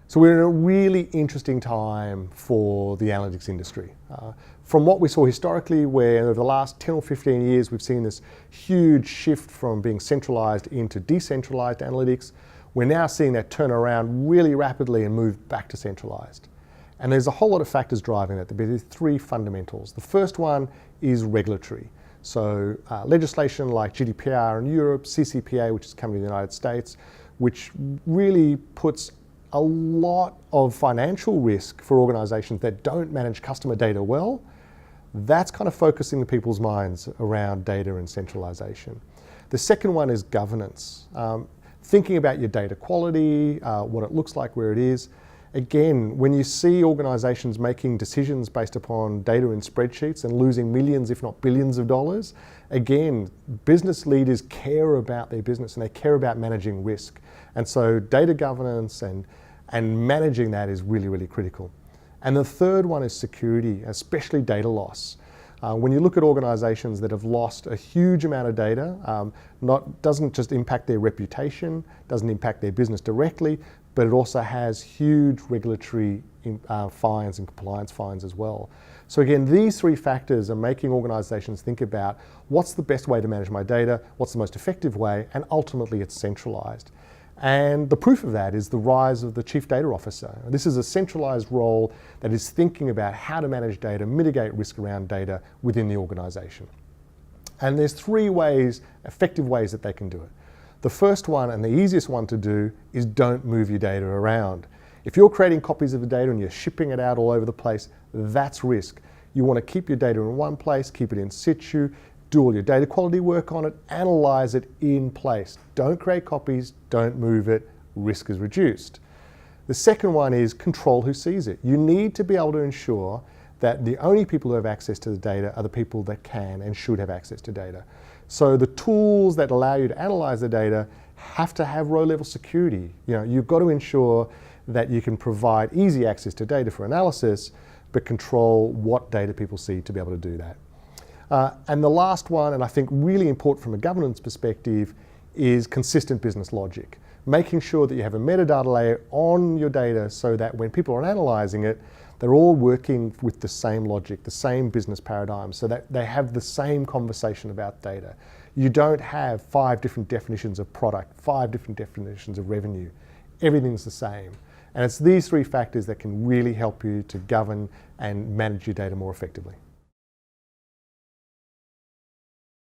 So we're in a really interesting time for the analytics industry. From what we saw historically, where over the last 10 or 15 years we've seen this huge shift from being centralized into decentralized analytics, we're now seeing that turn around really rapidly and move back to centralized. And there's a whole lot of factors driving that. There's three fundamentals. The first one is regulatory. So legislation like GDPR in Europe, CCPA, which is coming to the United States, which really puts a lot of financial risk for organizations that don't manage customer data well. That's kind of focusing the people's minds around data and centralization. The second one is governance. Thinking about your data quality, what it looks like, where it is. Again, when you see organizations making decisions based upon data in spreadsheets and losing millions, if not billions of dollars, again, business leaders care about their business and they care about managing risk. And so data governance and managing that is really, really critical. And the third one is security, especially data loss. When you look at organizations that have lost a huge amount of data, doesn't just impact their reputation, doesn't impact their business directly, but it also has huge regulatory fines and compliance fines as well. So again, these three factors are making organizations think about what's the best way to manage my data, what's the most effective way, and ultimately it's centralized. And the proof of that is the rise of the Chief Data Officer. This is a centralized role that is thinking about how to manage data, mitigate risk around data within the organization. And there's three ways, effective ways that they can do it. The first one, and the easiest one to do, is don't move your data around. If you're creating copies of the data and you're shipping it out all over the place, that's risk. You want to keep your data in one place, keep it in situ, do all your data quality work on it, analyze it in place. Don't create copies, don't move it, risk is reduced. The second one is control who sees it. You need to be able to ensure that the only people who have access to the data are the people that can and should have access to data. So the tools that allow you to analyze the data have to have row-level security. You've got to ensure that you can provide easy access to data for analysis, but control what data people see to be able to do that. And the last one, and I think really important from a governance perspective, is consistent business logic. Making sure that you have a metadata layer on your data so that when people are analyzing it, they're all working with the same logic, the same business paradigm, so that they have the same conversation about data. You don't have 5 different definitions of product, 5 different definitions of revenue. Everything's the same. And it's these three factors that can really help you to govern and manage your data more effectively.